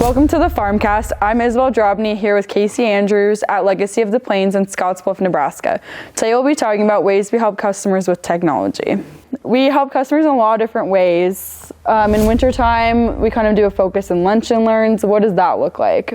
Welcome to the FarmCast. I'm Isabel Drobny here with Casey Andrews at Legacy of the Plains in Scottsbluff, Nebraska. Today we'll be talking about ways we help customers with technology. We help customers in a lot of different ways. In wintertime, we kind of do a focus in lunch and learns. What does that look like?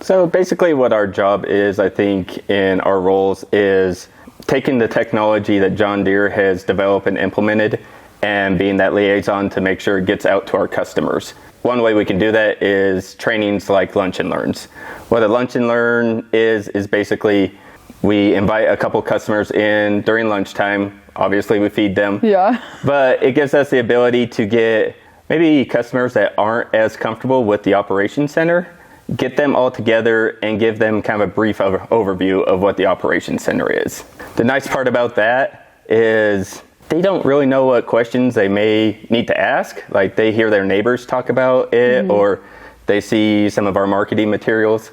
So basically what our job is, I think, in our roles is taking the technology that John Deere has developed and implemented and being that liaison to make sure it gets out to our customers. One way we can do that is trainings like Lunch and Learns. What a Lunch and Learn is basically we invite a couple customers in during lunchtime. Obviously we feed them. Yeah. But it gives us the ability to get maybe customers that aren't as comfortable with the operations center, get them all together and give them kind of a brief overview of what the operations center is. The nice part about that is they don't really know what questions they may need to ask. Like they hear their neighbors talk about it, or they see some of our marketing materials,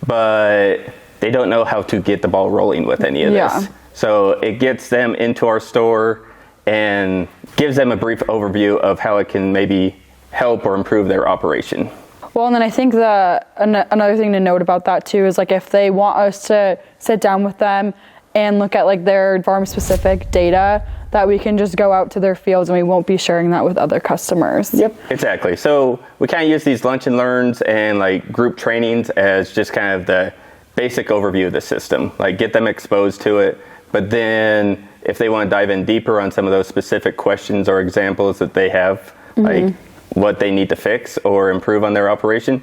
but they don't know how to get the ball rolling with any of this. So it gets them into our store and gives them a brief overview of how it can maybe help or improve their operation. Well, and then I think another thing to note about that too is like if they want us to sit down with them and look at like their farm specific data, that we can just go out to their fields and we won't be sharing that with other customers. Yep, exactly. So we kind of use these Lunch and Learns and like group trainings as just kind of the basic overview of the system, like get them exposed to it. But then if they want to dive in deeper on some of those specific questions or examples that they have, like what they need to fix or improve on their operation,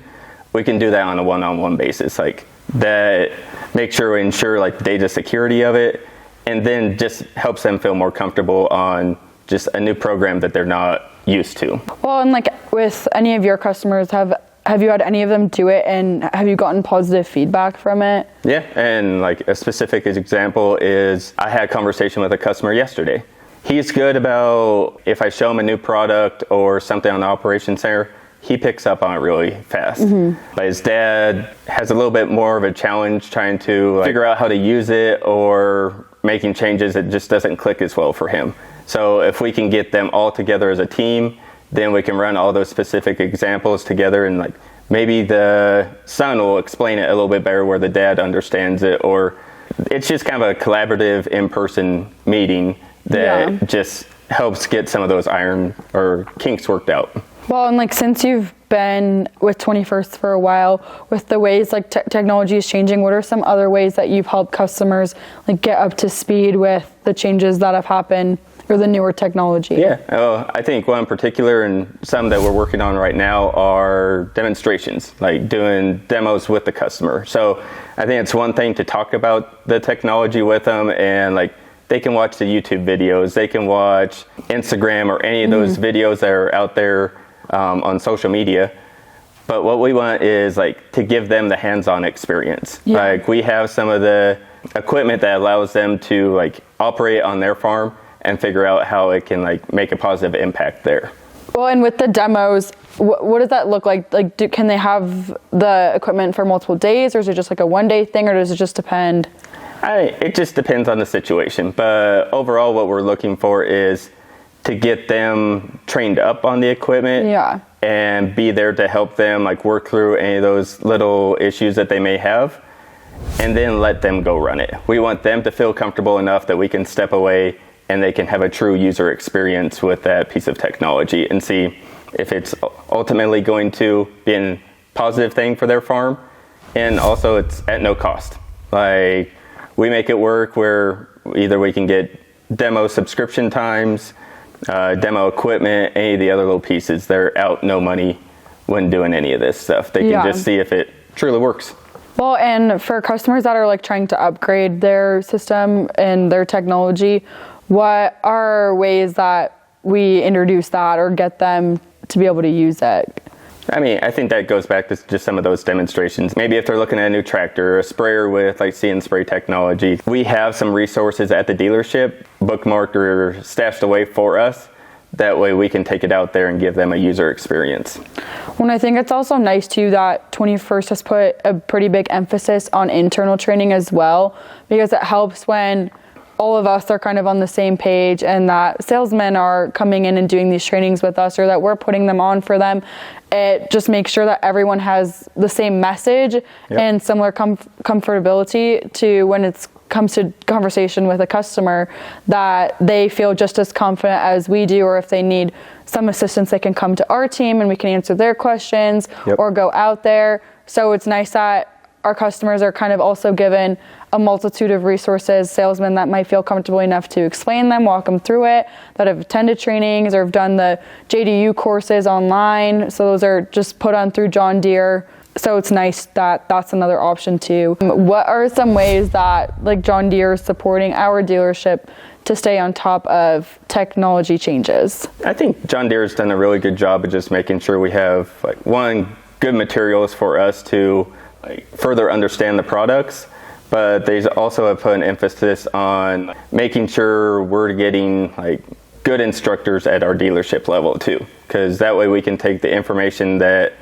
we can do that on a one-on-one basis. Like that, make sure we ensure like the data security of it, and then just helps them feel more comfortable on just a new program that they're not used to. Well, and like with any of your customers, have you had any of them do it and have you gotten positive feedback from it? Yeah, and like a specific example is I had a conversation with a customer yesterday. He's good about if I show him a new product or something on the operations center, he picks up on it really fast. But his dad has a little bit more of a challenge trying to figure out how to use it or making changes. It just doesn't click as well for him. So if we can get them all together as a team, then we can run all those specific examples together, and like maybe the son will explain it a little bit better where the dad understands it, or it's just kind of a collaborative in-person meeting that just helps get some of those iron or kinks worked out. Well, and like since you've been with 21st for a while, with the ways like technology is changing, what are some other ways that you've helped customers like get up to speed with the changes that have happened or the newer technology? Yeah, I think one in particular and some that we're working on right now are demonstrations, like doing demos with the customer. So I think it's one thing to talk about the technology with them, and like they can watch the YouTube videos, they can watch Instagram or any of those videos that are out there on social media. But what we want is like to give them the hands-on experience. Like we have some of the equipment that allows them to like operate on their farm and figure out how it can like make a positive impact there. Well, and with the demos, what does that look like? Like, can they have the equipment for multiple days, or is it just like a one-day thing, or does it just depend? It just depends on the situation. But overall, what we're looking for is to get them trained up on the equipment and be there to help them like work through any of those little issues that they may have, and then let them go run it. We want them to feel comfortable enough that we can step away and they can have a true user experience with that piece of technology and see if it's ultimately going to be a positive thing for their farm. And also it's at no cost. Like we make it work where either we can get demo subscription times, demo equipment, any of the other little pieces. They're out no money when doing any of this stuff. They can just see if it truly works. Well, and for customers that are like trying to upgrade their system and their technology, what are ways that we introduce that or get them to be able to use it? I mean, I think that goes back to just some of those demonstrations. Maybe if they're looking at a new tractor, a sprayer with like See and Spray technology, we have some resources at the dealership bookmarked or stashed away for us. That way we can take it out there and give them a user experience. Well, I think it's also nice too that 21st has put a pretty big emphasis on internal training as well, because it helps when all of us are kind of on the same page, and that salesmen are coming in and doing these trainings with us, or that we're putting them on for them. It just makes sure that everyone has the same message and similar comfortability to when it comes to conversation with a customer, that they feel just as confident as we do, or if they need some assistance, they can come to our team and we can answer their questions or go out there. So it's nice that our customers are kind of also given a multitude of resources, salesmen that might feel comfortable enough to explain them, walk them through it, that have attended trainings or have done the JDU courses online. So those are just put on through John Deere. So it's nice that that's another option too. What are some ways that like John Deere is supporting our dealership to stay on top of technology changes? I think John Deere has done a really good job of just making sure we have good materials for us to further understand the products, but they also have put an emphasis on making sure we're getting good instructors at our dealership level too, because that way we can take the information that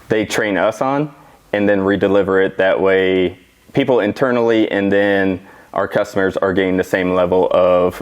they train us on and then redeliver it. That way people internally and then our customers are getting the same level of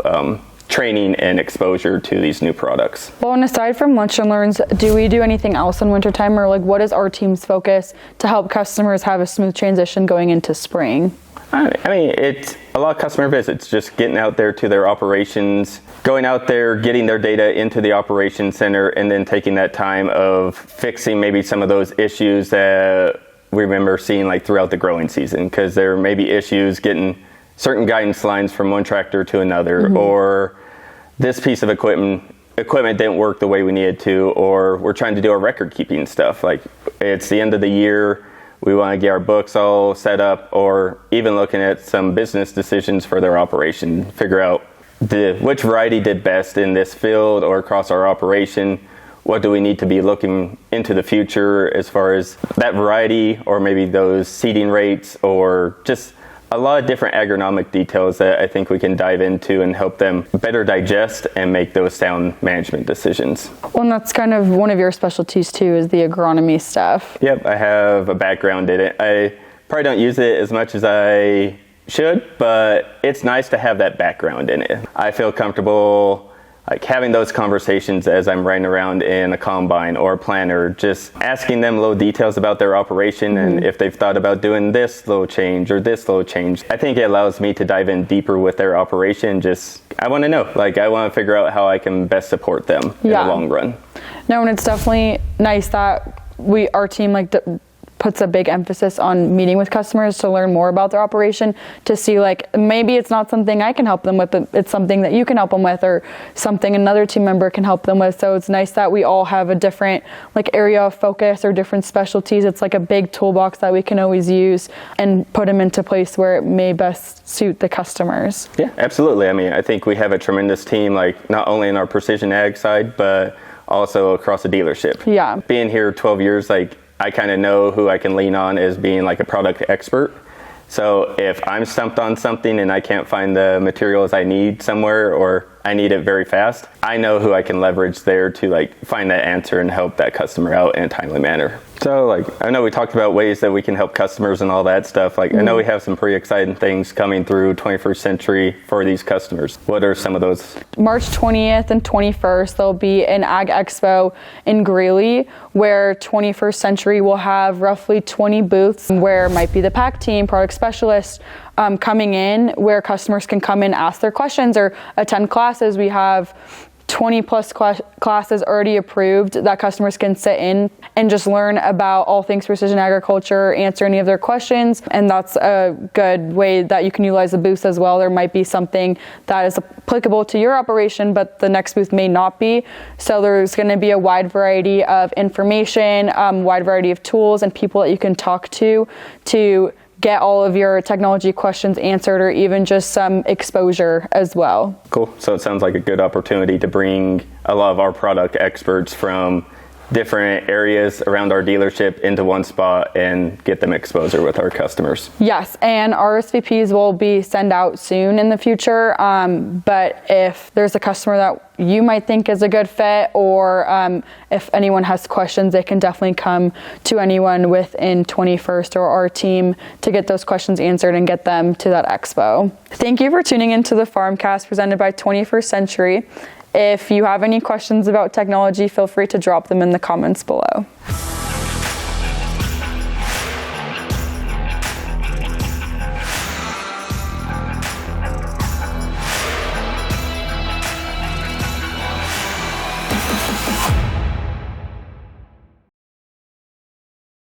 training and exposure to these new products. Well, and aside from Lunch and Learns, do we do anything else in wintertime, or what is our team's focus to help customers have a smooth transition going into spring? I mean, it's a lot of customer visits, just getting out there to their operations, going out there, getting their data into the operations center, and then taking that time of fixing maybe some of those issues that we remember seeing throughout the growing season, because there may be issues getting certain guidance lines from one tractor to another, or this piece of equipment didn't work the way we needed to, or we're trying to do our record keeping stuff. It's the end of the year, we want to get our books all set up, or even looking at some business decisions for their operation, figure out which variety did best in this field or across our operation. What do we need to be looking into the future as far as that variety, or maybe those seeding rates, or just a lot of different agronomic details that I think we can dive into and help them better digest and make those sound management decisions. Well, and that's kind of one of your specialties too, is the agronomy stuff. Yep, I have a background in it. I probably don't use it as much as I should, but it's nice to have that background in it. I feel comfortable having those conversations as I'm riding around in a combine or a planter, just asking them little details about their operation and if they've thought about doing this little change or this little change. I think it allows me to dive in deeper with their operation. I want to know, I want to figure out how I can best support them in the long run. No, and it's definitely nice that our team puts a big emphasis on meeting with customers to learn more about their operation, to see maybe it's not something I can help them with, but it's something that you can help them with, or something another team member can help them with. So it's nice that we all have a different area of focus or different specialties. It's a big toolbox that we can always use and put them into place where it may best suit the customers. Yeah, absolutely. I mean, I think we have a tremendous team, not only in our precision ag side, but also across the dealership. Yeah. Being here 12 years, I kind of know who I can lean on as being a product expert. So if I'm stumped on something and I can't find the materials I need somewhere, or I need it very fast, I know who I can leverage there to find that answer and help that customer out in a timely manner. So I know we talked about ways that we can help customers and all that stuff. I know we have some pretty exciting things coming through 21st Century for these customers. What are some of those? March 20th and 21st, there'll be an Ag Expo in Greeley, where 21st Century will have roughly 20 booths, where might be the PAC team, product specialist, coming in, where customers can come in, ask their questions, or attend classes. We have 20 plus classes already approved that customers can sit in and just learn about all things precision agriculture, answer any of their questions. And that's a good way that you can utilize the booths as well. There might be something that is applicable to your operation, but the next booth may not be. So there's going to be a wide variety of information, wide variety of tools and people that you can talk to get all of your technology questions answered, or even just some exposure as well. Cool. So it sounds like a good opportunity to bring a lot of our product experts from different areas around our dealership into one spot and get them exposure with our customers. Yes, and RSVPs will be sent out soon in the future. But if there's a customer that you might think is a good fit, or if anyone has questions, they can definitely come to anyone within 21st or our team to get those questions answered and get them to that expo. Thank you for tuning into the FarmCast presented by 21st Century. If you have any questions about technology, feel free to drop them in the comments below.